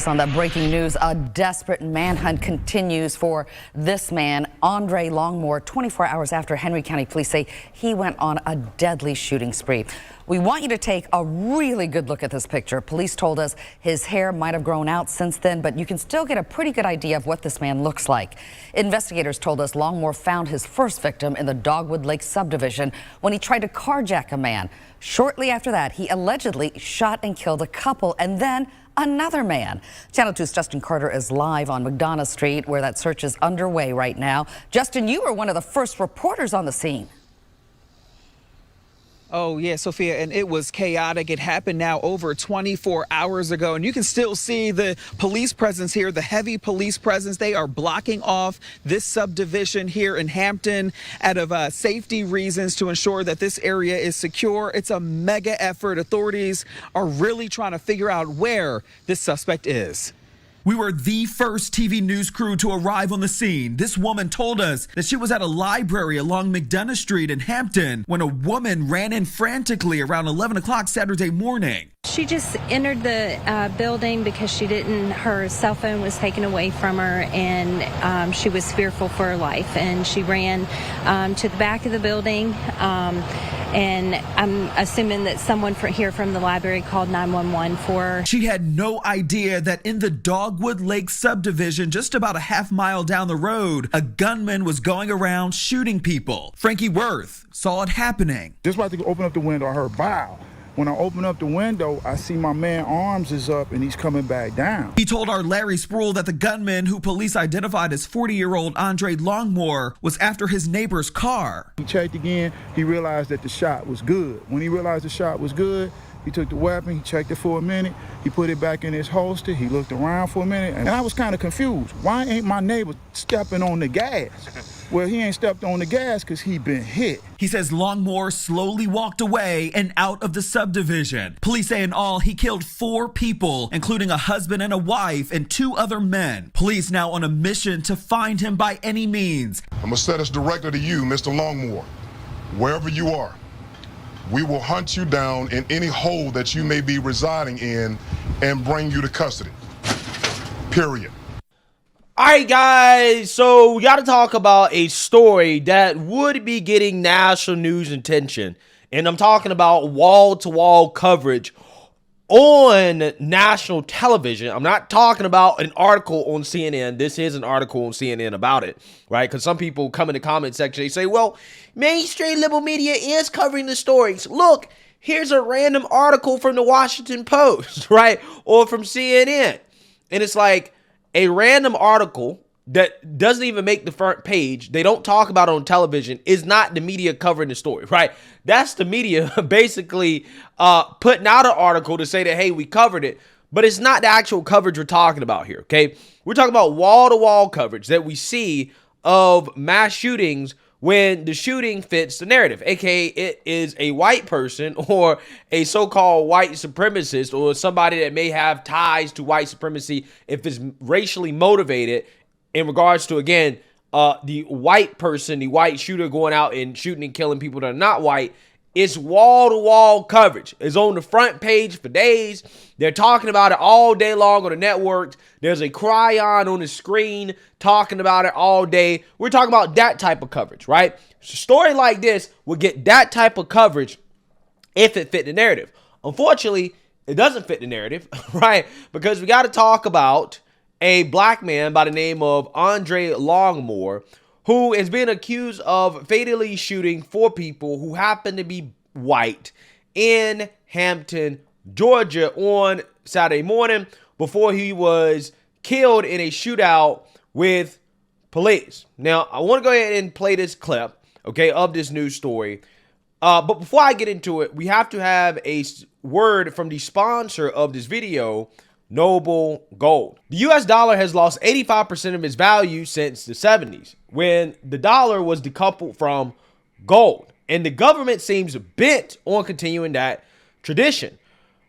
On that breaking news, a desperate manhunt continues for this man, Andre Longmore, 24 hours after Henry County police say he went on a deadly shooting spree. We want you to take a really good look at this picture. Police told us his hair might have grown out since then, but you can still get a pretty good idea of what this man looks like. Investigators told us Longmore found his first victim in the Dogwood Lake subdivision when he tried to carjack a man. Shortly after that, he allegedly shot and killed a couple and then another man. Channel 2's Justin Carter is live on McDonough Street, where that search is underway right now. Justin, you were one of the first reporters on the scene. Oh, yeah, Sophia, and it was chaotic. It happened now over 24 hours ago, and you can still see the police presence here, the heavy police presence. They are blocking off this subdivision here in Hampton out of safety reasons to ensure that this area is secure. It's a mega effort. Authorities are really trying to figure out where this suspect is. We were the first TV news crew to arrive on the scene. This woman told us that she was at a library along McDonough Street in Hampton when a woman ran in frantically around 11 o'clock Saturday morning. She just entered the building because her cell phone was taken away from her, and she was fearful for her life. And she ran to the back of the building, and I'm assuming that someone from the library called 911 for her. She had no idea that in the Dogwood Lake subdivision, just about a half mile down the road, a gunman was going around shooting people. Frankie Worth saw it happening. Just about to open up the window, I heard bow. When I open up the window, I see my man arms is up and he's coming back down. He told our Larry Sproul that the gunman, who police identified as 40-year-old Andre Longmore, was after his neighbor's car. He checked again. He realized that the shot was good. When he realized the shot was good, he took the weapon, he checked it for a minute, he put it back in his holster, he looked around for a minute, and I was kind of confused. Why ain't my neighbor stepping on the gas? Well, he ain't stepped on the gas because he been hit. He says Longmore slowly walked away and out of the subdivision. Police say in all, he killed 4 people, including a husband and a wife and 2 other men. Police now on a mission to find him by any means. I'm gonna set us directly to you, Mr. Longmore. Wherever you are, we will hunt you down in any hole that you may be residing in and bring you to custody. Period. All right, guys, so we got to talk about a story that would be getting national news attention. And I'm talking about wall-to-wall coverage on national television. I'm not talking about an article on CNN. This is an article on CNN about it, right? Because some people come in the comment section, they say, well, mainstream liberal media is covering the stories. Look, here's a random article from the Washington Post, right? Or from CNN. And it's like, a random article that doesn't even make the front page, they don't talk about it on television, is not the media covering the story, right? That's the media basically putting out an article to say that, hey, we covered it, but it's not the actual coverage we're talking about here, okay? We're talking about wall-to-wall coverage that we see of mass shootings when the shooting fits the narrative, aka it is a white person or a so-called white supremacist or somebody that may have ties to white supremacy if it's racially motivated in regards to, again, the white person, the white shooter going out and shooting and killing people that are not white. It's wall-to-wall coverage. It's on the front page for days. They're talking about it all day long on the networks. There's a cryon on the screen talking about it all day. We're talking about that type of coverage, right? A story like this would get that type of coverage if it fit the narrative. Unfortunately, it doesn't fit the narrative, right? Because we got to talk about a black man by the name of Andre Longmore, who is being accused of fatally shooting 4 people who happen to be white in Hampton, Georgia on Saturday morning before he was killed in a shootout with police. Now, I want to go ahead and play this clip, okay, of this news story. But before I get into it, we have to have a word from the sponsor of this video, Noble Gold. The US dollar has lost 85% of its value since the 70s, when the dollar was decoupled from gold. And the government seems bent on continuing that tradition.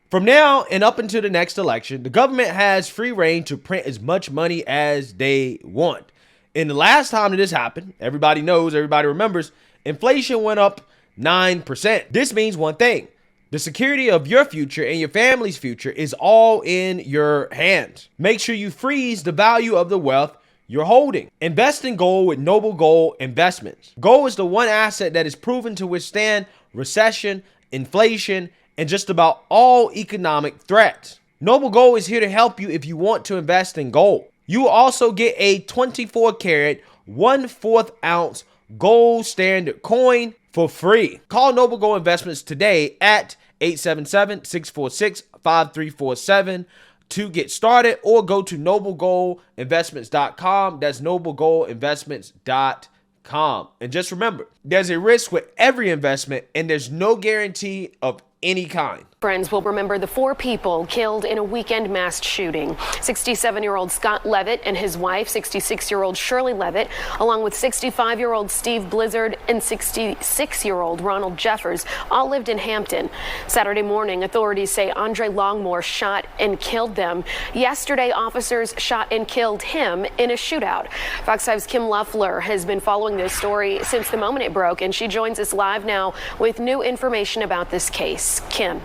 From now and up until the next election, the government has free reign to print as much money as they want. And the last time that this happened, everybody knows, everybody remembers, inflation went up 9%. This means one thing. The security of your future and your family's future is all in your hands. Make sure you freeze the value of the wealth you're holding. Invest in gold with Noble Gold Investments. Gold is the one asset that is proven to withstand recession, inflation, and just about all economic threats. Noble Gold is here to help you if you want to invest in gold. You will also get a 24 karat, 1/4 ounce gold standard coin for free. Call Noble Gold Investments today at 877-646-5347 to get started, or go to noblegoldinvestments.com. That's noblegoldinvestments.com. And just remember, there's a risk with every investment, and there's no guarantee of any kind. Friends will remember the 4 people killed in a weekend mass shooting. 67-year-old Scott Levitt and his wife, 66-year-old Shirley Levitt, along with 65-year-old Steve Blizzard and 66-year-old Ronald Jeffers, all lived in Hampton. Saturday morning, authorities say Andre Longmore shot and killed them. Yesterday, officers shot and killed him in a shootout. Fox 5's Kim Luffler has been following this story since the moment it broke, and she joins us live now with new information about this case. Kim.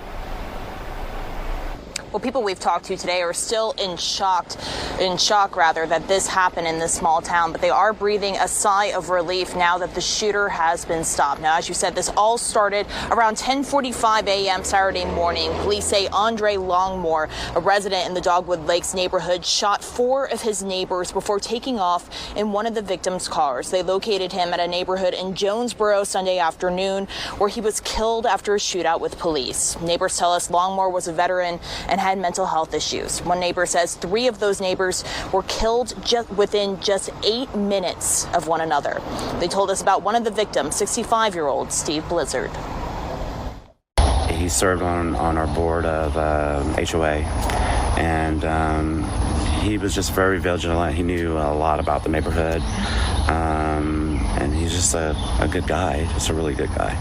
Well, people we've talked to today are still in shock that this happened in this small town, but they are breathing a sigh of relief now that the shooter has been stopped. Now, as you said, this all started around 10:45 a.m. Saturday morning. Police say Andre Longmore, a resident in the Dogwood Lakes neighborhood, shot 4 of his neighbors before taking off in one of the victim's cars. They located him at a neighborhood in Jonesboro Sunday afternoon, where he was killed after a shootout with police. Neighbors tell us Longmore was a veteran and had mental health issues. One neighbor says 3 of those neighbors were killed within just 8 minutes of one another. They told us about one of the victims, 65-year-old Steve Blizzard. He served on our board of HOA, and he was just very vigilant. He knew a lot about the neighborhood, and he's just a good guy, just a really good guy.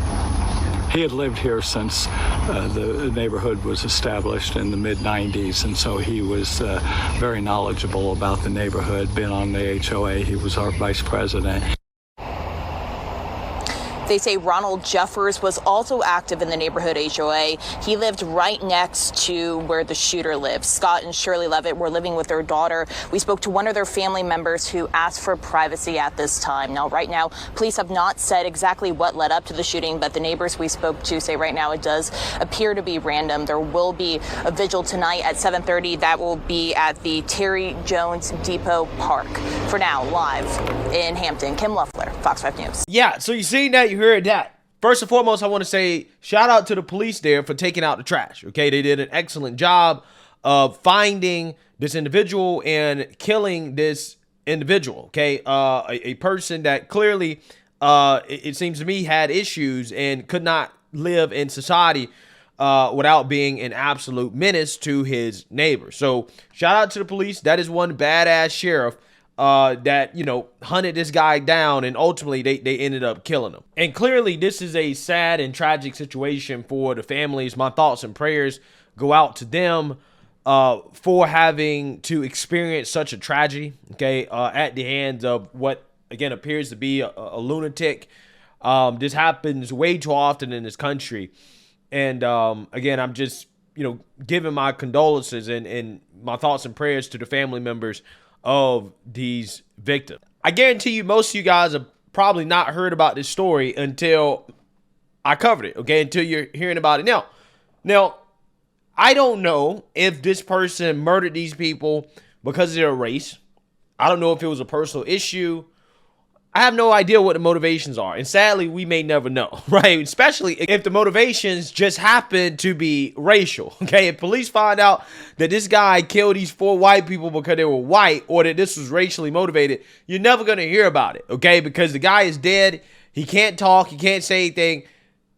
He had lived here since the neighborhood was established in the mid-90s, and so he was very knowledgeable about the neighborhood, been on the HOA. He was our vice president. They say Ronald Jeffers was also active in the neighborhood HOA. He lived right next to where the shooter lived. Scott and Shirley Levitt were living with their daughter. We spoke to one of their family members who asked for privacy at this time. Now, right now, police have not said exactly what led up to the shooting, but the neighbors we spoke to say right now it does appear to be random. There will be a vigil tonight at 7:30. That will be at the Terry Jones Depot Park. For now, live in Hampton, Kim Luffler, Fox 5 News. Yeah, so you seen that, you heard that. First and foremost, I want to say shout out to the police there for taking out the trash. Okay, they did an excellent job of finding this individual and killing this individual. Okay, a person that clearly, it seems to me, had issues and could not live in society without being an absolute menace to his neighbors. So shout out to the police. That is one badass sheriff that, you know, hunted this guy down, and ultimately they ended up killing him. And clearly this is a sad and tragic situation for the families. My thoughts and prayers go out to them for having to experience such a tragedy, okay, at the hands of what, again, appears to be a lunatic. This happens way too often in this country. And again, I'm just, you know, giving my condolences and my thoughts and prayers to the family members of these victims. I guarantee you most of you guys have probably not heard about this story until I covered it, okay, until you're hearing about it now. Now, I don't know if this person murdered these people because of their race. I don't know if it was a personal issue. I have no idea what the motivations are. And sadly, we may never know, right? Especially if the motivations just happen to be racial, okay? If police find out that this guy killed these 4 white people because they were white, or that this was racially motivated, you're never going to hear about it, okay? Because the guy is dead. He can't talk. He can't say anything.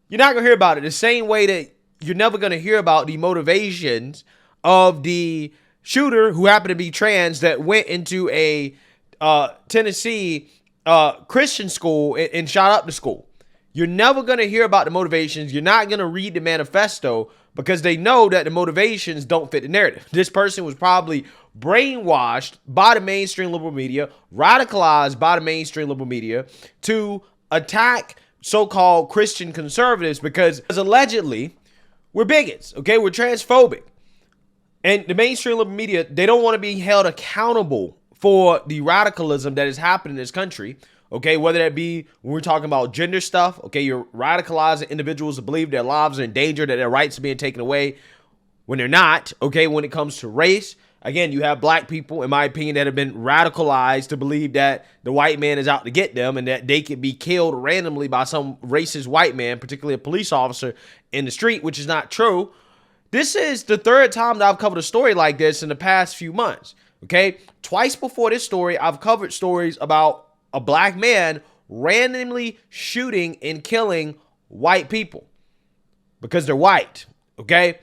You're not going to hear about it the same way that you're never going to hear about the motivations of the shooter who happened to be trans that went into a Tennessee Christian school and shot up the school. You're never going to hear about the motivations. You're not going to read the manifesto because they know that the motivations don't fit the narrative. This person was probably brainwashed by the mainstream liberal media, radicalized by the mainstream liberal media to attack so-called Christian conservatives because allegedly we're bigots, okay? We're transphobic. And the mainstream liberal media, they don't want to be held accountable for the radicalism that is happening in this country, okay? Whether that be when we're talking about gender stuff, okay? You're radicalizing individuals to believe their lives are in danger, that their rights are being taken away when they're not, okay? When it comes to race, again, you have black people, in my opinion, that have been radicalized to believe that the white man is out to get them and that they could be killed randomly by some racist white man, particularly a police officer in the street, which is not true. This is the third time that I've covered a story like this in the past few months, okay? Twice before this story, I've covered stories about a black man randomly shooting and killing white people because they're white, okay?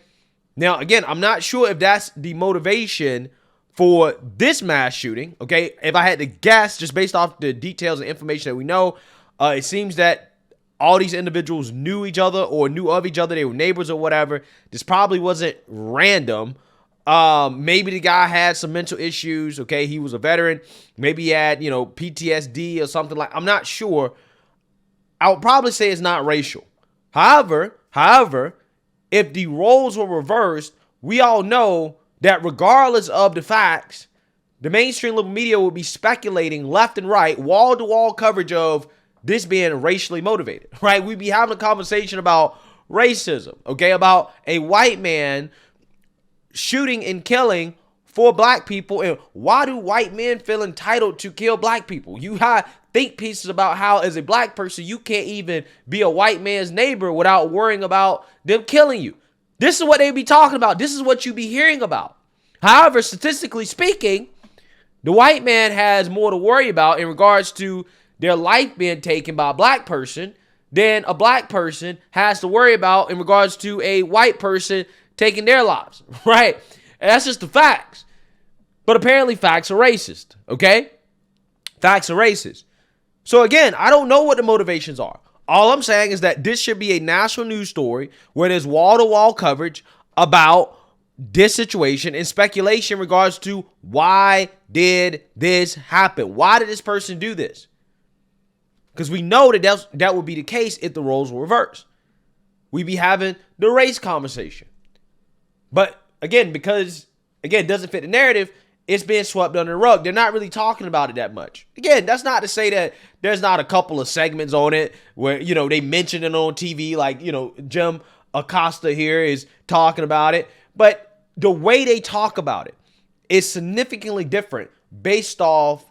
Now, again, I'm not sure if that's the motivation for this mass shooting, okay? If I had to guess, just based off the details and information that we know, it seems that all these individuals knew each other or knew of each other. They were neighbors or whatever. This probably wasn't random. Maybe the guy had some mental issues, okay? He was a veteran. Maybe he had, PTSD or something like. I'm not sure. I would probably say it's not racial. However, if the roles were reversed, we all know that regardless of the facts, the mainstream liberal media would be speculating left and right, wall-to-wall coverage of this being racially motivated, right? We'd be having a conversation about racism, okay? About a white man shooting and killing 4 black people. And why do white men feel entitled to kill black people? You have think pieces about how, as a black person, you can't even be a white man's neighbor without worrying about them killing you. This is what they be talking about. This is what you be hearing about. However, statistically speaking, the white man has more to worry about in regards to their life being taken by a black person than a black person has to worry about in regards to a white person taking their lives, right? And that's just the facts. But apparently facts are racist, okay? Facts are racist. So again, I don't know what the motivations are. All I'm saying is that this should be a national news story where there's wall-to-wall coverage about this situation and speculation in regards to why did this happen? Why did this person do this? Because we know that would be the case if the roles were reversed. We'd be having the race conversation. But again, because it doesn't fit the narrative, it's being swept under the rug. They're not really talking about it that much. Again, that's not to say that there's not a couple of segments on it where, they mention it on TV, like, Jim Acosta here is talking about it. But the way they talk about it is significantly different based off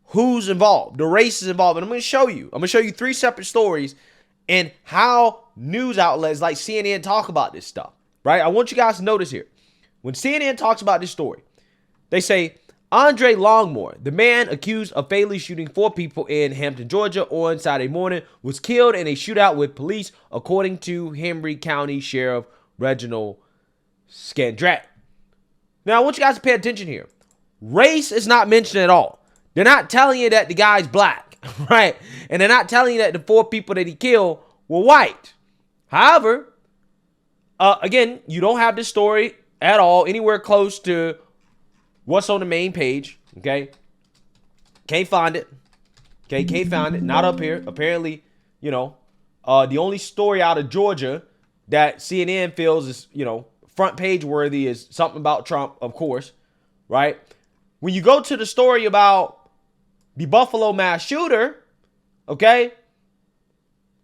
who's involved, the race is involved. And I'm going to show you 3 separate stories and how news outlets like CNN talk about this stuff, right? I want you guys to notice here. When CNN talks about this story, they say, Andre Longmore, the man accused of fatally shooting 4 people in Hampton, Georgia on Saturday morning, was killed in a shootout with police, according to Henry County Sheriff Reginald Scandrett. Now, I want you guys to pay attention here. Race is not mentioned at all. They're not telling you that the guy's black, right? And they're not telling you that the 4 people that he killed were white. However, again, you don't have this story at all anywhere close to what's on the main page, okay? Can't find it. Okay, can't find it. Not up here. Apparently, the only story out of Georgia that CNN feels is, front page worthy is something about Trump, of course, right? When you go to the story about the Buffalo mass shooter, okay,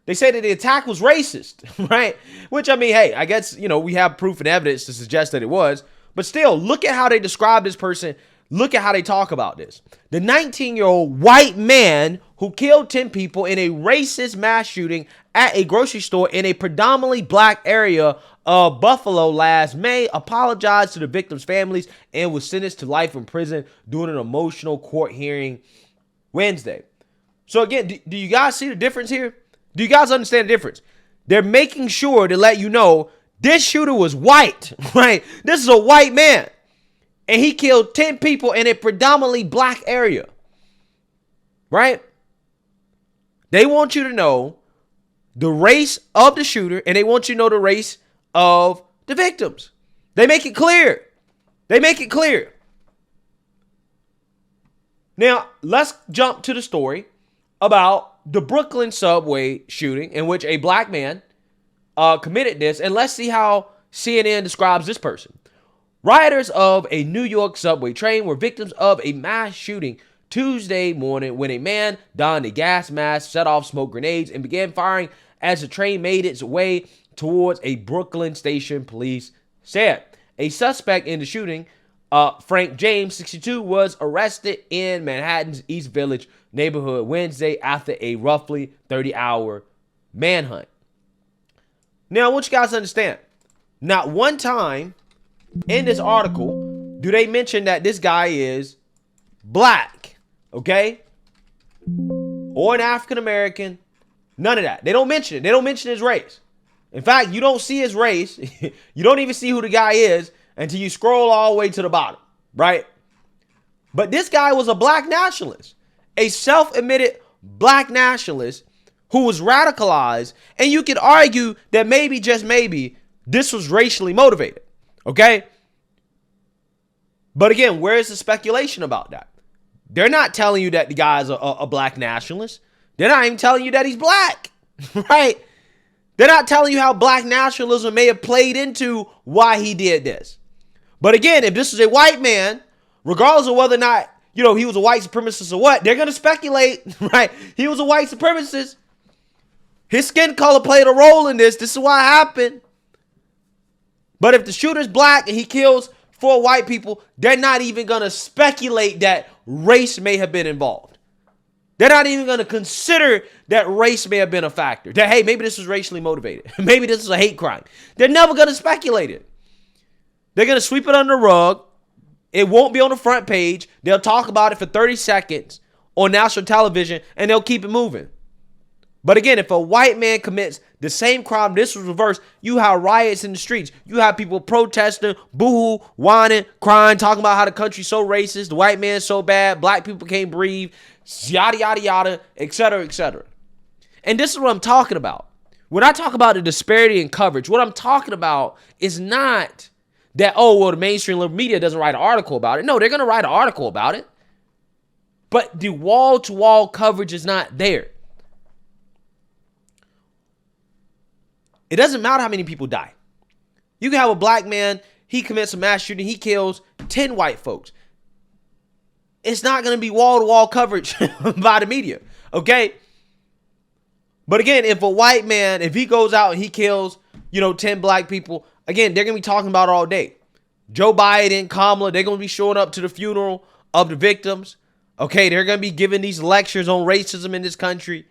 they say that the attack was racist, right? Which, hey, I guess, we have proof and evidence to suggest that it was. But still, look at how they describe this person. Look at how they talk about this. The 19-year-old white man who killed 10 people in a racist mass shooting at a grocery store in a predominantly black area of Buffalo last May apologized to the victims' families and was sentenced to life in prison during an emotional court hearing Wednesday. So again, do you guys see the difference here? Do you guys understand the difference? They're making sure to let you know this shooter was white, right? This is a white man. And he killed 10 people in a predominantly black area, right? They want you to know the race of the shooter, and they want you to know the race of the victims. They make it clear. They make it clear. Now, let's jump to the story about the Brooklyn subway shooting in which a black man committed this, and let's see how CNN describes this person. Rioters of a New York subway train were victims of a mass shooting Tuesday morning when a man donned a gas mask, set off smoke grenades, and began firing as the train made its way towards a Brooklyn station, police said. A suspect in the shooting, Frank James, 62, was arrested in Manhattan's East Village neighborhood Wednesday after a roughly 30-hour manhunt. Now, I want you guys to understand, not one time in this article do they mention that this guy is black, okay? Or an African American. None of that. They don't mention it. They don't mention his race. In fact, you don't see his race. You don't even see who the guy is until you scroll all the way to the bottom, right? But this guy was a black nationalist, a self-admitted black nationalist who was radicalized. And you could argue that maybe, just maybe, this was racially motivated, okay? But again, where's the speculation about that? They're not telling you that the guy's a black nationalist. They're not even telling you that he's black, right? They're not telling you how black nationalism may have played into why he did this. But again, if this was a white man, regardless of whether or not, he was a white supremacist or what, they're going to speculate, right? He was a white supremacist. His skin color played a role in this. This is what happened. But if the shooter's black and he kills 4 white people, they're not even going to speculate that race may have been involved. They're not even going to consider that race may have been a factor. That, hey, maybe this was racially motivated. Maybe this is a hate crime. They're never going to speculate it. They're going to sweep it under the rug. It won't be on the front page. They'll talk about it for 30 seconds on national television, and they'll keep it moving. But again, if a white man commits the same crime, this was reversed, you have riots in the streets. You have people protesting, boo-hoo, whining, crying, talking about how the country's so racist, the white man's so bad, black people can't breathe, yada, yada, yada, et cetera, et cetera. And this is what I'm talking about. When I talk about the disparity in coverage, what I'm talking about is not that, the mainstream liberal media doesn't write an article about it. No, they're going to write an article about it. But the wall-to-wall coverage is not there. It doesn't matter how many people die. You can have a black man, he commits a mass shooting, he kills 10 white folks. It's not going to be wall-to-wall coverage by the media, okay? But again, if a white man, if he goes out and he kills, 10 black people, again, they're going to be talking about it all day. Joe Biden, Kamala, they're going to be showing up to the funeral of the victims. Okay, they're going to be giving these lectures on racism in this country.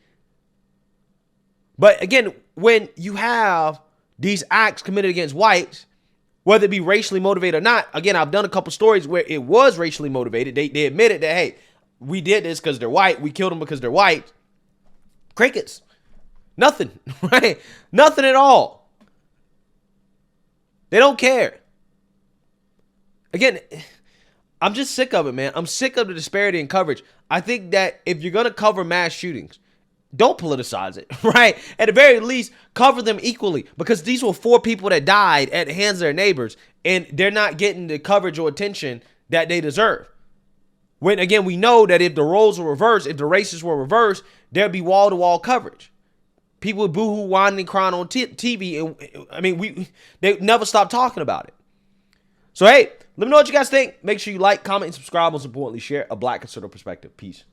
But again, when you have these acts committed against whites, whether it be racially motivated or not, again, I've done a couple stories where it was racially motivated. They admitted that, hey, we did this because they're white. We killed them because they're white. Crickets. Nothing, right? Nothing at all. They don't care. Again, I'm just sick of it, man. I'm sick of the disparity in coverage. I think that if you're going to cover mass shootings, don't politicize it, right? At the very least, cover them equally, because these were 4 people that died at the hands of their neighbors, and they're not getting the coverage or attention that they deserve. When, again, we know that if the roles were reversed, if the races were reversed, there'd be wall-to-wall coverage. People would boo-hoo, whining, and crying on TV. And, they never stop talking about it. So, hey, let me know what you guys think. Make sure you like, comment, and subscribe. Most importantly, share a black conservative perspective. Peace.